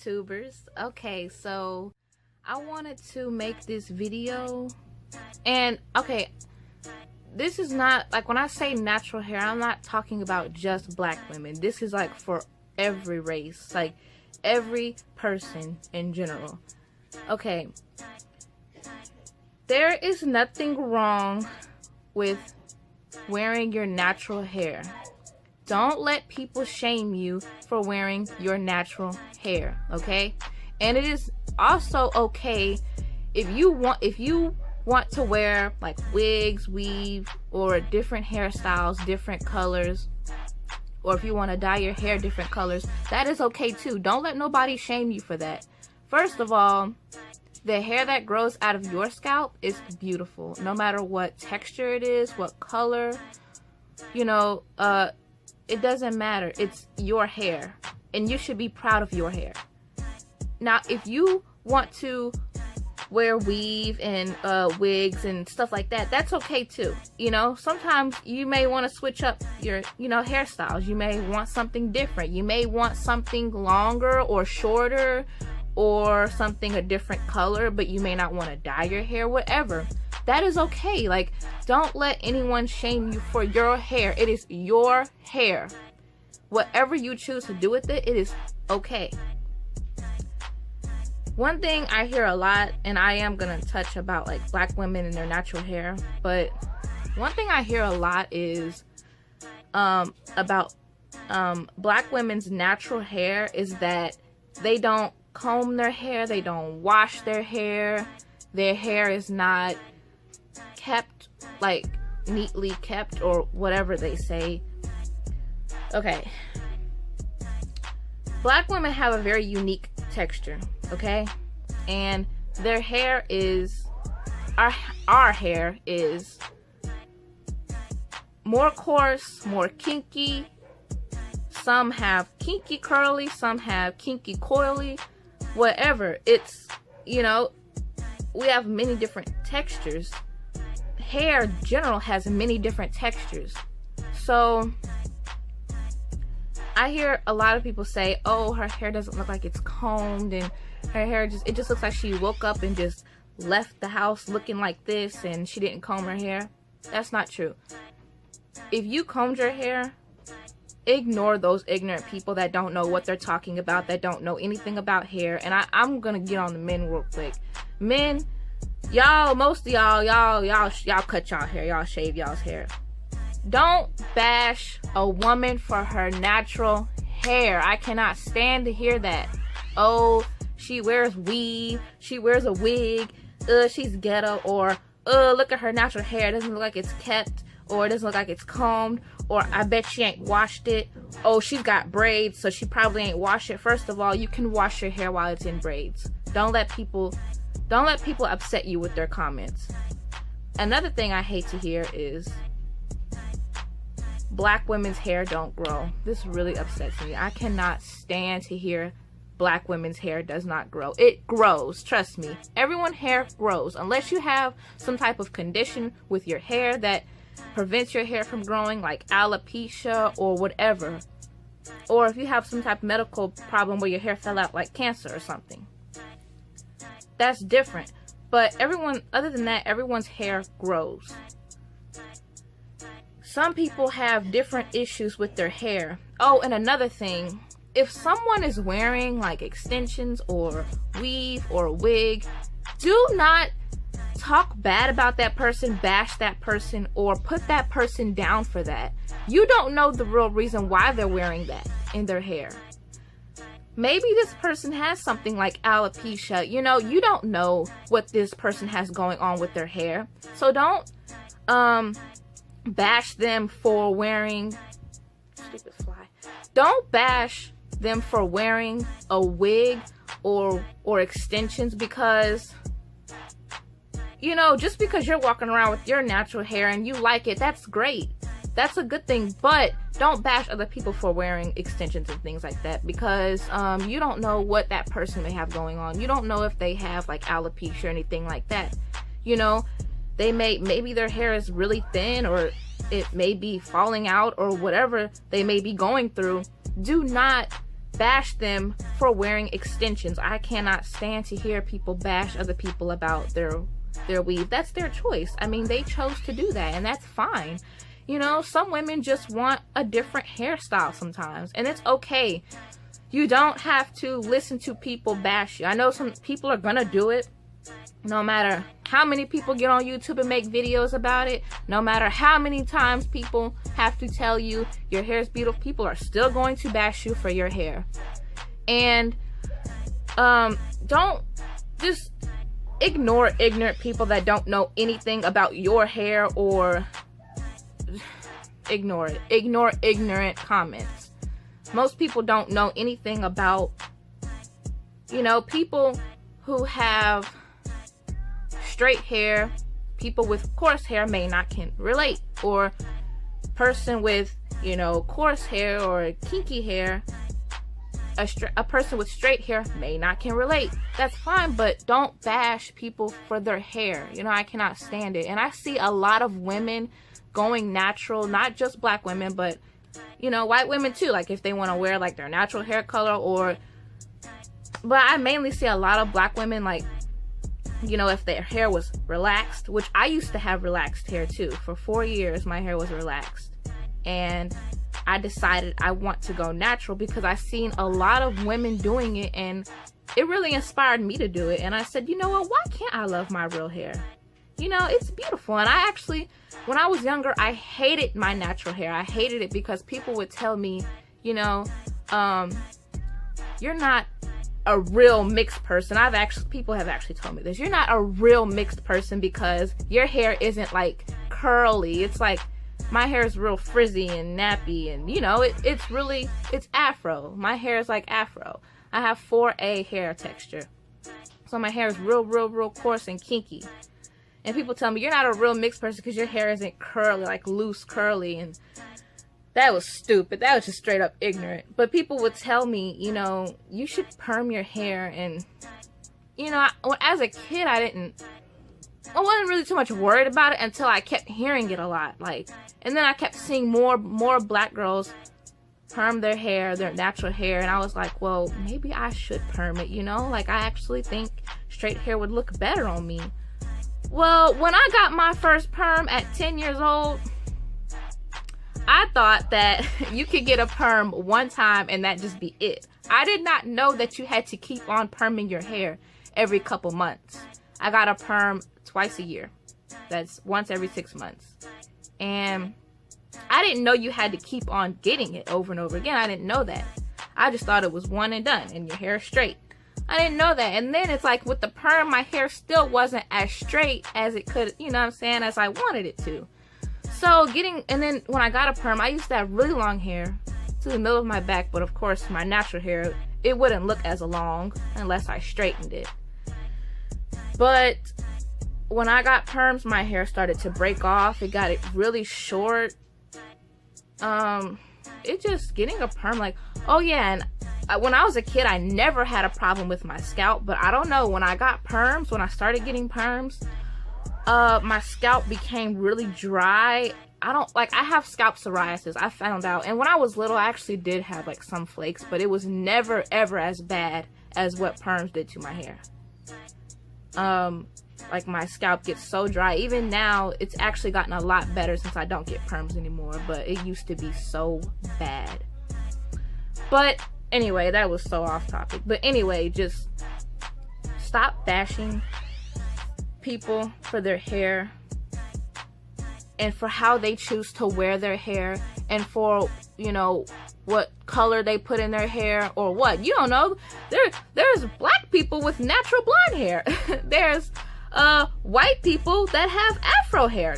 YouTubers. Okay, so I wanted to make this video, and okay, this is not like, when I say natural hair, I'm not talking about just black women. This is like for every race, like every person in general. Okay, there is nothing wrong with wearing your natural hair. Don't let people shame you for wearing your natural hair, okay? And it is also okay if you want to wear like wigs, weave, or different hairstyles, different colors, or if you want to dye your hair different colors, that is okay too. Don't let nobody shame you for that. First of all, the hair that grows out of your scalp is beautiful, no matter what texture it is, what color, you know, it doesn't matter. It's your hair, and you should be proud of your hair. Now, if you want to wear weave and wigs and stuff like that, that's okay too. You know, sometimes you may want to switch up your, hairstyles. You may want something different. You may want something longer or shorter, or something a different color, but you may not want to dye your hair, whatever. That is okay. Like, don't let anyone shame you for your hair. It is your hair. Whatever you choose to do with it, it is okay. One thing I hear a lot, and I am gonna touch about like black women and their natural hair, but one thing I hear a lot is about black women's natural hair is that they don't comb their hair, they don't wash their hair is not kept, like neatly kept, or whatever they say. Okay, black women have a very unique texture, okay, and their hair is, our hair is more coarse, more kinky. Some have kinky curly, some have kinky coily, whatever. It's, we have many different textures. Hair in general has many different textures. So I hear a lot of people say, oh, her hair doesn't look like it's combed, and her hair it just looks like she woke up and just left the house looking like this and she didn't comb her hair. That's not true. If you combed your hair, ignore those ignorant people that don't know what they're talking about, that don't know anything about hair. And I'm gonna get on the men real quick. Men, y'all, most of y'all cut y'all hair, y'all shave y'all's hair. Don't bash a woman for her natural hair. I cannot stand to hear that. Oh, she wears weave, she wears a wig, she's ghetto, or look at her natural hair, it doesn't look like it's kept, or it doesn't look like it's combed, or I bet she ain't washed it. Oh, she's got braids, so she probably ain't washed it. First of all, you can wash your hair while it's in braids. Don't let people upset you with their comments. Another thing I hate to hear is black women's hair don't grow. This really upsets me. I cannot stand to hear black women's hair does not grow. It grows, trust me. Everyone's hair grows, unless you have some type of condition with your hair that prevents your hair from growing, like alopecia or whatever, or if you have some type of medical problem where your hair fell out, like cancer or something. That's different. But other than that, everyone's hair grows. Some people have different issues with their hair. Oh, and another thing, if someone is wearing like extensions or weave or a wig, do not talk bad about that person, bash that person, or put that person down for that. You don't know the real reason why they're wearing that in their hair. Maybe this person has something like alopecia. You don't know what this person has going on with their hair. So don't bash them for wearing, stupid fly. Don't bash them for wearing a wig or extensions, because just because you're walking around with your natural hair and you like it, that's great. That's a good thing. But don't bash other people for wearing extensions and things like that, because you don't know what that person may have going on. You don't know if they have like alopecia or anything like that. They maybe their hair is really thin, or it may be falling out, or whatever they may be going through. Do not bash them for wearing extensions. I cannot stand to hear people bash other people about their weave. That's their choice. I mean, they chose to do that, and that's fine. You know, some women just want a different hairstyle sometimes, and it's okay. You don't have to listen to people bash you. I know some people are gonna do it. No matter how many people get on YouTube and make videos about it, no matter how many times people have to tell you your hair is beautiful, people are still going to bash you for your hair. And don't just ignore ignorant people that don't know anything about your hair, or ignore it. Ignore ignorant comments. Most people don't know anything about, you know, people who have straight hair, people with coarse hair may not can relate, or person with, you know, coarse hair or kinky hair, a person with straight hair may not can relate. That's fine, but don't bash people for their hair. You know, I cannot stand it. And I see a lot of women going natural, not just black women, but, you know, white women too, like if they want to wear like their natural hair color, but I mainly see a lot of black women, like, you know, if their hair was relaxed, which I used to have relaxed hair too. For 4 years, my hair was relaxed. And I decided I want to go natural because I seen a lot of women doing it, and it really inspired me to do it. And I said, you know what, why can't I love my real hair? You know, it's beautiful. And I actually, when I was younger, I hated my natural hair. I hated it because people would tell me, you know, you're not a real mixed person. People have actually told me this. You're not a real mixed person because your hair isn't like curly. It's like, my hair is real frizzy and nappy, and you know, it's afro. My hair is like afro. I have 4A hair texture. So my hair is real coarse and kinky. And people tell me, you're not a real mixed person because your hair isn't curly, like loose curly, and that was stupid. That was just straight up ignorant. But people would tell me, you know, you should perm your hair. And, you know, as a kid, I wasn't really too much worried about it until I kept hearing it a lot. Like, and then I kept seeing more black girls perm their hair, their natural hair. And I was like, well, maybe I should perm it, you know? Like, I actually think straight hair would look better on me. Well, when I got my first perm at 10 years old, I thought that you could get a perm one time and that just be it. I did not know that you had to keep on perming your hair every couple months. I got a perm twice a year. That's once every 6 months. And I didn't know you had to keep on getting it over and over again. I didn't know that. I just thought it was one and done and your hair is straight. I didn't know that. And then it's like with the perm, my hair still wasn't as straight as it could, you know what I'm saying, as I wanted it to. So and then when I got a perm, I used to have really long hair to the middle of my back, but of course my natural hair, it wouldn't look as long unless I straightened it. But when I got perms, my hair started to break off. It got really short. It just getting a perm, like, oh yeah, and when I was a kid, I never had a problem with my scalp, but I don't know, when I got perms, when I started getting perms, my scalp became really dry. I have scalp psoriasis, I found out. And when I was little, I actually did have like some flakes, but it was never ever as bad as what perms did to my hair. Like my scalp gets so dry. Even now, it's actually gotten a lot better since I don't get perms anymore, but it used to be so bad. But anyway, that was so off topic. But anyway, just stop bashing people for their hair and for how they choose to wear their hair, and for, you know, what color they put in their hair, or what, you don't know. There's black people with natural blonde hair. There's white people that have afro hair.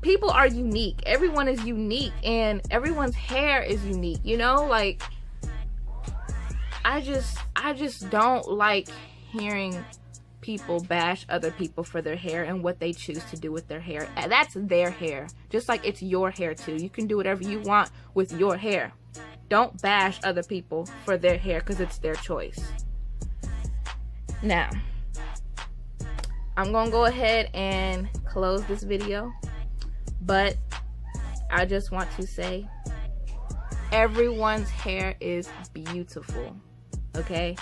People are unique. Everyone is unique, and everyone's hair is unique, you know? Like, I just don't like hearing people bash other people for their hair and what they choose to do with their hair. That's their hair, just like it's your hair too. You can do whatever you want with your hair. Don't bash other people for their hair because it's their choice. Now, I'm gonna go ahead and close this video, but I just want to say Everyone's hair is beautiful, okay?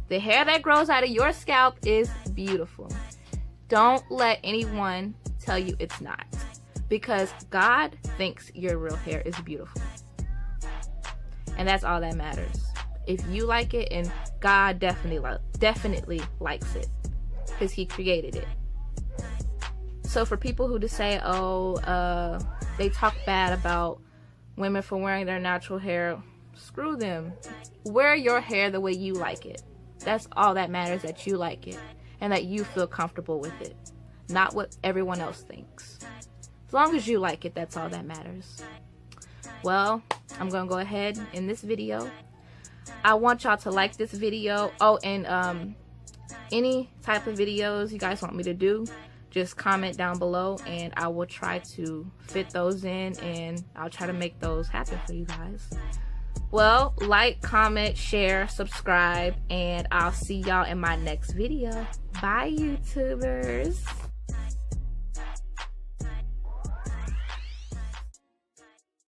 The hair that grows out of your scalp is beautiful. Don't let anyone tell you it's not, because God thinks your real hair is beautiful. And that's all that matters. If you like it, and God definitely likes it, because he created it. So for people who just say, oh, they talk bad about women for wearing their natural hair, screw them. Wear your hair the way you like it. That's all that matters, that you like it and that you feel comfortable with it, not what everyone else thinks. As long as you like it, that's all that matters. Well, I'm gonna go ahead in this video. I want y'all to like this video. Oh, and any type of videos you guys want me to do, just comment down below and I will try to fit those in, and I'll try to make those happen for you guys. Well, like, comment, share, subscribe, and I'll see y'all in my next video. Bye, YouTubers.